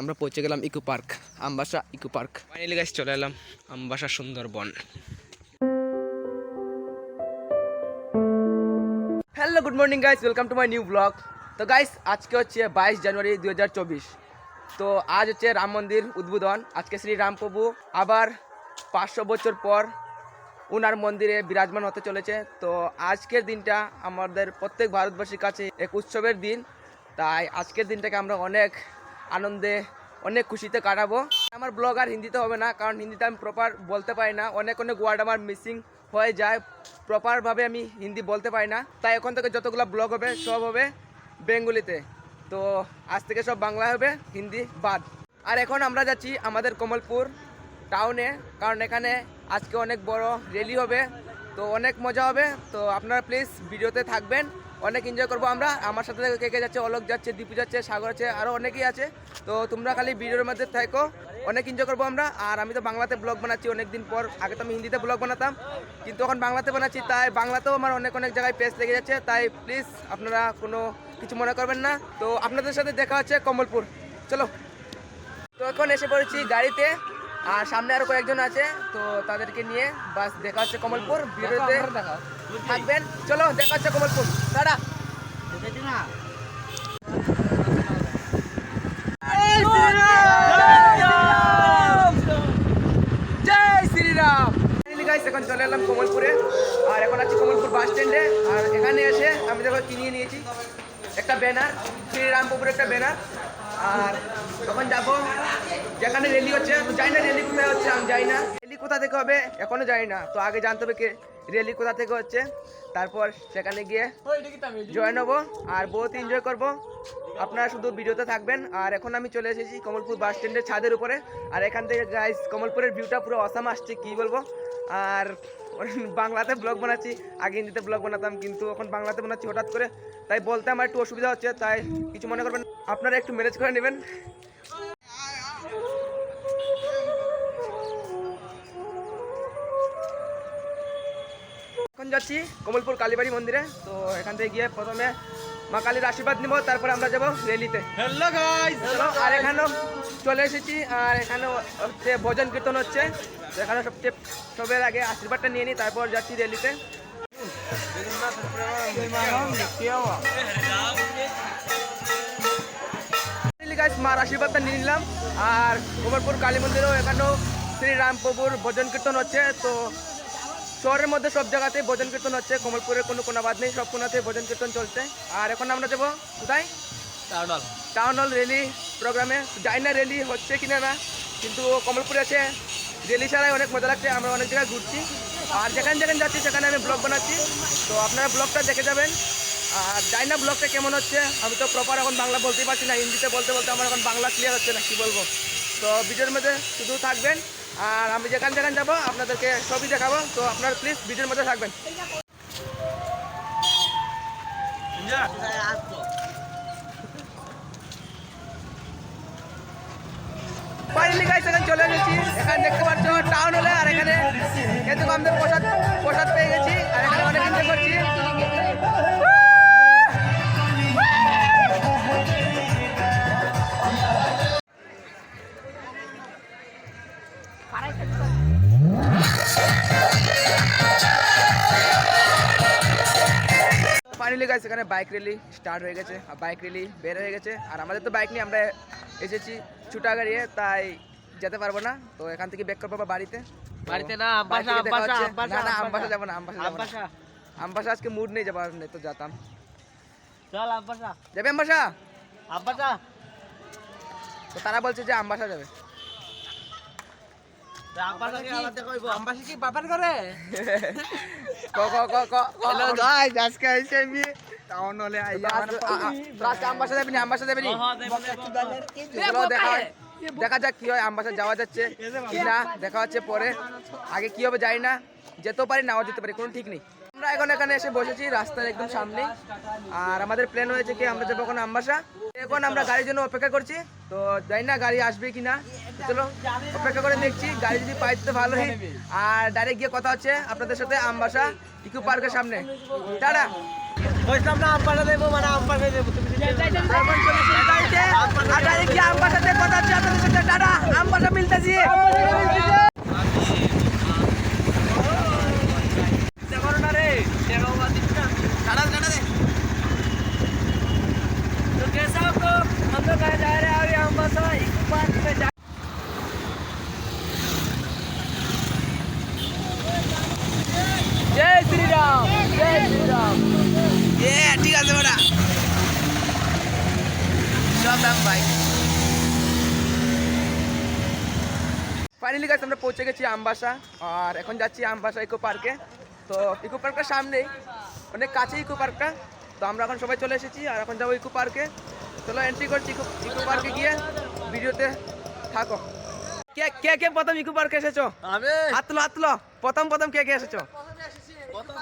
আমরা পৌঁছে গেলাম eco park, Ambassa eco park. Finally guys চলে এলাম Ambassa Sundarban. Hello good morning guys, welcome to my new vlog. তো গাইস আজকে হচ্ছে 22 জানুয়ারি 2024। তো আজ হচ্ছে রাম মন্দির উদ্বোধন। আজকে শ্রী রাম প্রভু আবার 500 বছর পর উনার মন্দিরে বিরাজমান হতে চলেছে। তো আজকের দিনটা আমাদের প্রত্যেক ভারতবাসীর কাছে এক উৎসবের দিন। তাই আজকের দিনটাকে আমরা অনেক আনন্দে অনেক খুশিতে কাটাবো। আমার ব্লগ আর হিন্দিতে হবে না, কারণ হিন্দিতে আমি প্রপার বলতে পারি না। অনেক ওয়ার্ড আমার মিসিং হয়ে যায়, প্রপারভাবে আমি হিন্দি বলতে পারি না। তাই এখন থেকে যতগুলো ব্লগ হবে সব হবে বেঙ্গলিতে। তো আজ থেকে সব বাংলা হবে, হিন্দি বাদ। আর এখন আমরা যাচ্ছি আমাদের কমলপুর টাউনে, কারণ এখানে আজকে অনেক বড় র্যালি হবে। তো অনেক মজা হবে। তো আপনারা প্লিজ ভিডিওতে থাকবেন, অনেক এনজয় করবো আমরা। আমার সাথে কে কে যাচ্ছে, অলোক যাচ্ছে, দীপু যাচ্ছে, সাগর আছে, আরও অনেকেই আছে। তো তোমরা খালি ভিডিওর মধ্যে থাকো, অনেক এনজয় করবো আমরা। আর আমি তো বাংলাতে ব্লগ বানাচ্ছি অনেক দিন পর। আগে তো আমি হিন্দিতে ব্লগ বানাতাম, কিন্তু এখন বাংলাতে বানাচ্ছি। তাই বাংলাতেও আমার অনেক জায়গায় পেজ লেগে যাচ্ছে। তাই প্লিজ আপনারা কোনো কিছু মনে করবেন না। তো আপনাদের সাথে দেখা হচ্ছে কমলপুর, চলো। তো এখন এসে পড়েছি গাড়িতে, আর সামনে আরো কয়েকজন আছে। তো তাদেরকে নিয়ে বাস দেখা হচ্ছে কমলপুর। ভিডিওতে থাকবেন, চলো দেখা হচ্ছে কমলপুর। টাটা। জয় শ্রীরাম। এখন চলে এলাম কমলপুরে, আর এখন আছি কমলপুর বাস স্ট্যান্ডে। আর এখানে এসে আমি দেখো কিনিয়ে নিয়েছি একটা ব্যানার, শ্রীরাম প্রভুর একটা ব্যানার। আর তখন যাবো যেখানে র্যালি হচ্ছে। তো যাই না র্যালি কোথায় হচ্ছে, আমি যাই না। র্যালি কোথা থেকে হবে এখনো জানি না। তো আগে জানতে হবে কে র্যালি কোথা থেকে হচ্ছে, তারপর সেখানে গিয়ে জয়েন হবো আর বহুত এনজয় করবো। আপনারা শুধু ভিডিওতে থাকবেন। আর এখন আমি চলে এসেছি কমলপুর বাস স্ট্যান্ডের ছাদের উপরে। আর এখান থেকে গাইস কমলপুরের ভিউটা পুরো অসাম আসছে, কি বলবো। আর বাংলাতে ব্লগ বানাচ্ছি, আগে হিন্দিতে ব্লগ বানাতাম, কিন্তু এখন বাংলাতে বানাচ্ছি হঠাৎ করে। তাই বলতে আমার একটু অসুবিধা হচ্ছে, তাই কিছু মনে করবেন, আপনারা একটু ম্যানেজ করে নেবেন। এখন যাচ্ছি কমলপুর কালীবাড়ি মন্দিরে। তো এখান থেকে গিয়ে প্রথমে মা কালীর আশীর্বাদ নিব, তারপরে আমরা যাবো র্যালিতে। হ্যালো গাইস, আর এখানেও চলে এসেছি। আর এখানে হচ্ছে ভজন কীর্তন হচ্ছে। তো এখানে সবের আগে আশীর্বাদটা নিয়ে নিই, তারপর যাচ্ছি র্যালিতে। মার আশীর্বাদটা নিয়ে নিলাম। আর কমলপুর কালী মন্দিরেও এখানেও শ্রীরাম প্রভুর ভজন কীর্তন হচ্ছে। তো শহরের মধ্যে সব জায়গাতেই ভজন কীর্তন হচ্ছে, কমলপুরের কোনো বাদ নেই, সব কোনাতে ভজন কীর্তন চলছে। আর এখন আমরা যাবো কোথায়, টাউন হল র্যালি প্রোগ্রামে। যাই না র্যালি হচ্ছে কিনা না, কিন্তু কমলপুরে এসে র্যালি ছাড়াই অনেক মজা লাগছে। আমরা অনেক জায়গায় ঘুরছি, আর যেখানে যেখানে যাচ্ছি সেখানে আমি ব্লগ বানাচ্ছি। তো আপনারা ব্লগটা দেখে যাবেন। আর জানি না ব্লগটা কেমন হচ্ছে, আমি তো প্রপার এখন বাংলা বলতেই পারছি না। হিন্দিতে বলতে বলতে আমার এখন বাংলা ক্লিয়ার হচ্ছে না, কি বলবো। তো ভিডিওর মধ্যে শুধু থাকবেন, আর আমি যেখানে যেখানে যাবো আপনাদেরকে সবই দেখাবো। তো আপনারা প্লিজ ভিডিওর মধ্যে থাকবেন। ফাইনালি গাইস এখানে চলে এসেছি। এখানে দেখতে পাচ্ছ টাউন হলে, আর এখানে কিন্তু আমাদের প্রসাদ পেয়ে গেছি। আর এখানে অনেক এনজয় করছি। ফাইনালি গাইস এখানে বাইক র্যালি স্টার্ট হয়ে গেছে, আর বাইক র্যালি বের হয়ে গেছে। আর আমাদের তো বাইক নিয়ে আমরা এসেছি ছুটা গাড়িয়ে, তাই যেতে পারবো না। তো এখান থেকে ব্যাক করবো বাড়িতে। না আমবাসা যাবো না, আমবাসা আজকে মুড নেই যাবার, তো যেতাম। চল আমবাসা যাবে আমবাসা। তো তারা বলছে যে আমবাসা যাবে। দেখা যাক কি হয়, আমবাসা যাওয়া যাচ্ছে কি না, দেখা হচ্ছে পরে। আগে কি হবে জানি না, যেতেও পারি নাও যেতে পারি, কোনো ঠিক নেই। আমরা এখন এখানে এসে বসেছি রাস্তার একদম সামনে। আর আমাদের প্ল্যান হয়েছে কি আমরা যাবো এখন আমবাসা। এখন আমরা গাড়ির জন্য অপেক্ষা করছি। তো জানি না গাড়ি আসবে কি না, চলো অপেক্ষা করে দেখছি। গাড়ি যদি পাই তো ভালোই। আর ডাইরেক্ট গিয়ে কথা হচ্ছে আপনাদের সাথে আমবাসা ইকো পার্কের সামনে। টাটা। বলছিলাম না আমপাশা দেবো মানে আমপাশা দেবো তুমি এখন চলে এসেছি গাড়িতে আর ডাইরেক্ট গিয়ে আমবাসাতে কথা হচ্ছে আপনাদের সাথে। টাটা, আমবাসা মিলতেছি। দেখো না রে দেখো বাদিস না টাটা টাটা দে। तो कैसा आपको हम लोग कहाँ जा रहे हैं अभी अम्बासा इको पार्क में जा জয় শ্রীরাম, জয় শ্রীরাম। ঠিক আছে বেটা, সব দাম ভাই। ফাইনালি গাইস আমরা পৌঁছে গেছি আমবাসা, আর এখন যাচ্ছি আমবাসা ইকো পার্কে। তো ইকো পার্কটার সামনেই, অনেক কাছে ইকো পার্কটা। তো আমরা এখন সবাই চলে এসেছি আর এখন যাবো ইকো পার্কে। চলো এন্ট্রি করছি ইকো পার্কে, গিয়ে ভিডিওতে থাকো। কে কে কে প্রথম ইকো পার্কে এসেছো? আমি হাত তুলো। প্রথম কে কে এসেছো? প্রথম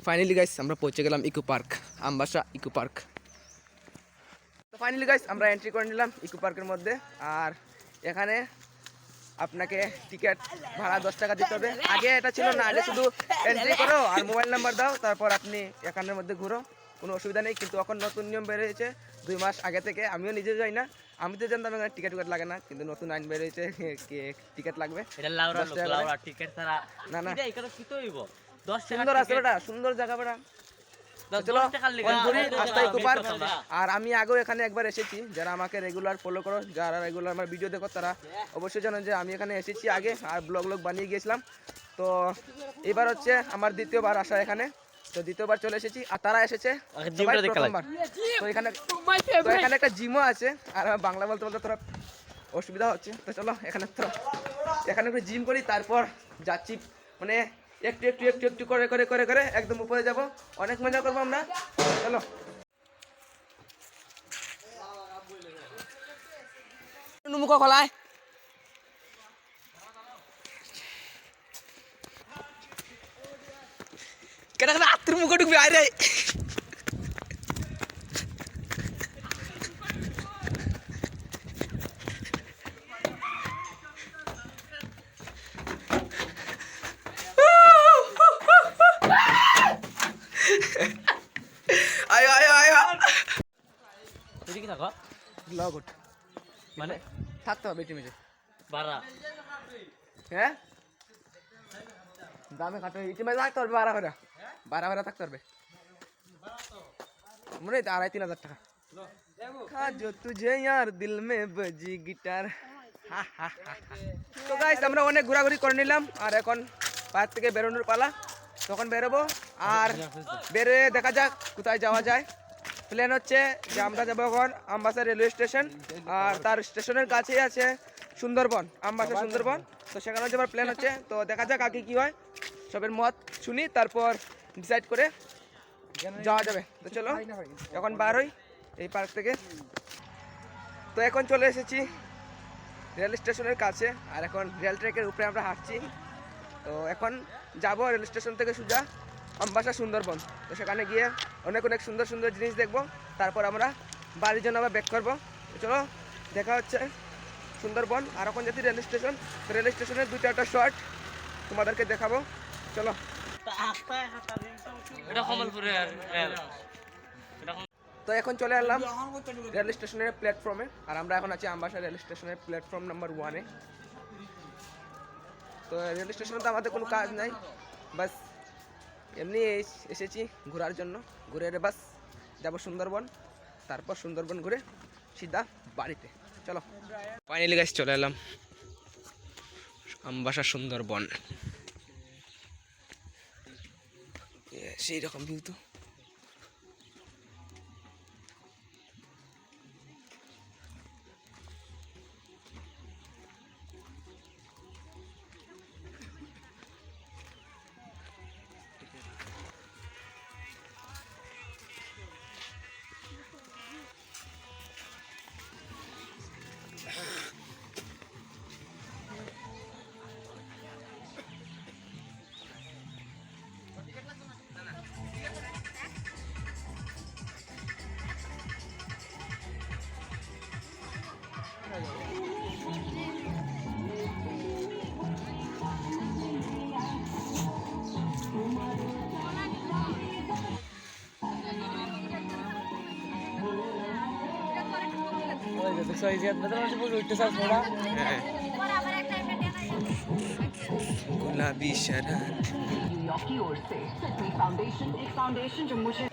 ফাইনালি গাইস আমরা পৌঁছে গেলাম eco park, Ambassa eco park. তো ফাইনালি গাইস আমরা এন্ট্রি করে নিলাম ইকো পার্কের মধ্যে। আর এখানে আপনাকে টিকিট ভাড়া 10 টাকা দিতে হবে। আগে এটা ছিল না, আগে শুধু এন্ট্রি করো আর মোবাইল নাম্বার দাও, তারপর আপনি এখানের মধ্যে ঘুরো, কোনো অসুবিধা নেই। কিন্তু এখন নতুন নিয়ম বেরিয়েছে 2 মাস আগে থেকে। আমিও নিজে যাই না, আমি তো জানতাম এখানে টিকিট লাগে না, কিন্তু নতুন আইন বেরিয়েছে টিকিট লাগবে। এটা লাউরা 10 টাকা লাউরা টিকেট ছাড়া না না, এটা এখানে কি তো হইব 10 টাকা সুন্দর আছে বেটা, সুন্দর জায়গা বেটা। চলো 10 টাকা লাগা ঘুরি রাস্তা ইকো পার্ক। আর আমি আগেও এখানে একবার এসেছি, যারা আমাকে রেগুলার ফলো করো, যারা রেগুলার আমার ভিডিও দেখো, তারা অবশ্যই জানেন যে আমি এখানে এসেছি আগে আর ব্লগ বানিয়ে গিয়েছিলাম। তো এবার হচ্ছে আমার দ্বিতীয়বার আসা এখানে। তো দ্বিতীয়বার চলে এসেছি আর তারা এসেছে সবাই প্রথমবার। তো এখানে একটা জিমও আছে, আর আমার বাংলা বলতে বলতে তোরা অসুবিধা হচ্ছে। তো চলো এখানে একটু জিম করি, তারপর যাচ্ছি মানে একটু করে একদম উপরে যাব। অনেক মজা করবো আমরা, চলো। মুখ খোলায় কেন আত্মর মুখ ঢুকবি আরে। আয় তুই কি থাকো লগট মানে থাকতে হবে টিমে। বারা হ্যাঁ দামে খাটো টিমে থাকতে পারবে, বারা থাকতে পারবে। মনে হয় 2,500-3,000 টাকা। जो तुझे यार दिल में बजी गिटार। তো গাইস আমরা অনেক ঘোরাঘুরি করে নিলাম, আর এখন পার্ক থেকে বেরোনোর পালা। তখন বেরোবো আর বেরোয় দেখা যাক কোথায় যাওয়া যায়। প্ল্যান হচ্ছে যে আমরা যাবো এখন আমবাসা রেলওয়ে স্টেশন, আর তার স্টেশনের কাছেই আছে সুন্দরবন, আমবাসা সুন্দরবন। তো সেখানে যাবার প্ল্যান হচ্ছে। তো দেখা যাক আগে কি হয়, সবের মত শুনি, তারপর ডিসাইড করে যাওয়া যাবে। তো চলো এখন বার হই এই পার্ক থেকে। তো এখন চলে এসেছি রেল স্টেশনের কাছে, আর এখন রেল ট্র্যাকের উপরে আমরা হাঁটছি। তো এখন যাব রেল স্টেশন থেকে সোজা আমবাসা সুন্দরবন। তো সেখানে গিয়ে অনেক সুন্দর জিনিস দেখবো, তারপর আমরা বাড়ির জন্য আবার ব্যাক করবো। তো চলো দেখা হচ্ছে সুন্দরবন। আর এখন যদি রেল স্টেশন, তো রেল স্টেশনের 2-4টা শর্ট তোমাদেরকে দেখাবো, চলো। এটা কমলপুরে তো এখন চলে এলাম রেল স্টেশনের প্ল্যাটফর্মে, আর আমরা এখন আছি আমবাসা রেল স্টেশনের প্ল্যাটফর্ম নাম্বার 1-এ। তো রেল স্টেশনে তো আমাদের কোনো কাজ নাই, বাস এমনি এসেছি ঘোরার জন্য। ঘুরে বাস যাবো সুন্দরবন, তারপর সুন্দরবন ঘুরে সিধা বাড়িতে, চলো। ফাইনালি গাইস চলে এলাম আমবাসা সুন্দরবন। সেই রকম ভিউ তো। দেখছো এই যে বেতন আছে পুরো উঠতে সব ফোড়া হ্যাঁ गुलाबी शरारत न्यूयॉर्क की ओर से सिडनी फाउंडेशन एक फाउंडेशन जो मुझे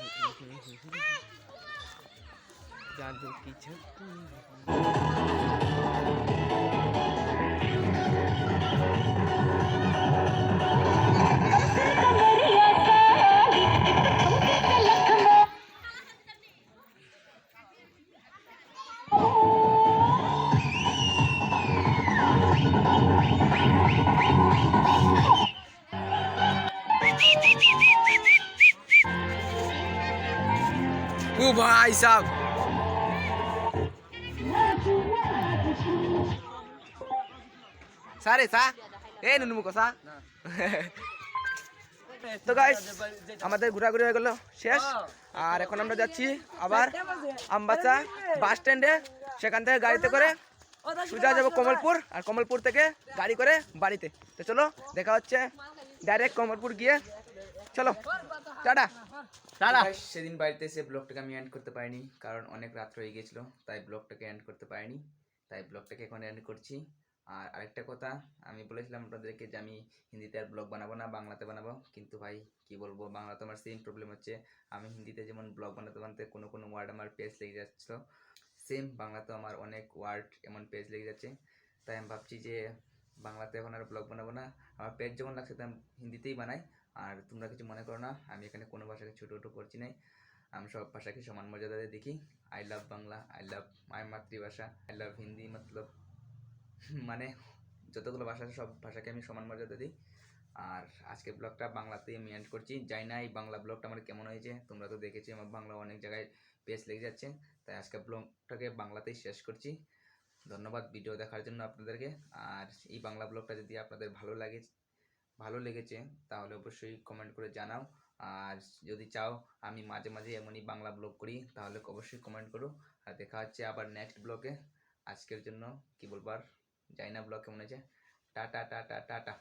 जादू की झप्पी ओ भाई साहब सारे सा ए नुनু মুকসা তো গাইস আমাদের ঘোরাঘুরি হয়ে গেল শেষ আর এখন আমরা যাচ্ছি আবার আমবাসা বাস স্ট্যান্ডে সেখান থেকে গাড়িতে করে সোজা যাবো কমলপুর আর কমলপুর থেকে গাড়ি করে বাড়িতে তো চলো দেখা হচ্ছে ডাইরেক্ট কমলপুর গিয়ে চলো টাটা টাটা সেদিন বাড়িতে এসে ব্লগটাকে আমি এন্ড করতে পারিনি কারণ অনেক রাত হয়ে গিয়েছিল তাই ব্লগটাকে এন্ড করতে পারিনি তাই ব্লগটাকে এখন এন্ড করছি আর আরেকটা কথা আমি বলেছিলাম আপনাদেরকে যে আমি হিন্দিতে আর ব্লগ বানাবো না বাংলাতে বানাবো কিন্তু ভাই কি বলবো বাংলাতে আমার সেম প্রবলেম হচ্ছে আমি হিন্দিতে যেমন ব্লগ বানাতে বানাতে কোনো কোনো ওয়ার্ড আমার পেজ লেগে যাচ্ছিলো সেম বাংলাতেও আমার অনেক ওয়ার্ড এমন পেজ লেগে যাচ্ছে তাই আমি ভাবছি যে বাংলাতে এখন আর ব্লগ বানাবো না আমার পেজ যেমন লাগছে তাই হিন্দিতেই বানাই আর তোমরা কিছু মনে করো না আমি এখানে কোনো ভাষাকে ছোটো ছোটো করছি না আমি সব ভাষাকে সমান মর্যাদা দিয়ে দেখি I love Bangla I love my মাতৃভাষা আই লাভ হিন্দি মতলব মানে যতগুলো ভাষা আছে সব ভাষাকে আমি সমান মর্যাদা দিই আর আজকের ব্লগটা বাংলাতেই আমি এন্ড করছি জানি না এই বাংলা ব্লগটা আমার কেমন হয়েছে তোমরা তো দেখেছি আমার বাংলা অনেক জায়গায় পেজ লেগে যাচ্ছে তাই আজকের ব্লগটাকে বাংলাতেই শেষ করছি ধন্যবাদ ভিডিও দেখার জন্য আপনাদেরকে আর এই বাংলা ব্লগটা যদি আপনাদের ভালো লেগেছে তাহলে অবশ্যই কমেন্ট করে জানাও আর যদি চাও আমি মাঝে মাঝে এমনই বাংলা ব্লগ করি তাহলে অবশ্যই কমেন্ট করো আর দেখা হচ্ছে আবার নেক্সট ব্লগে আজকের জন্য কি বলবার জানি না ব্লগ কেমন হয়েছে টাটা টাটা টাটা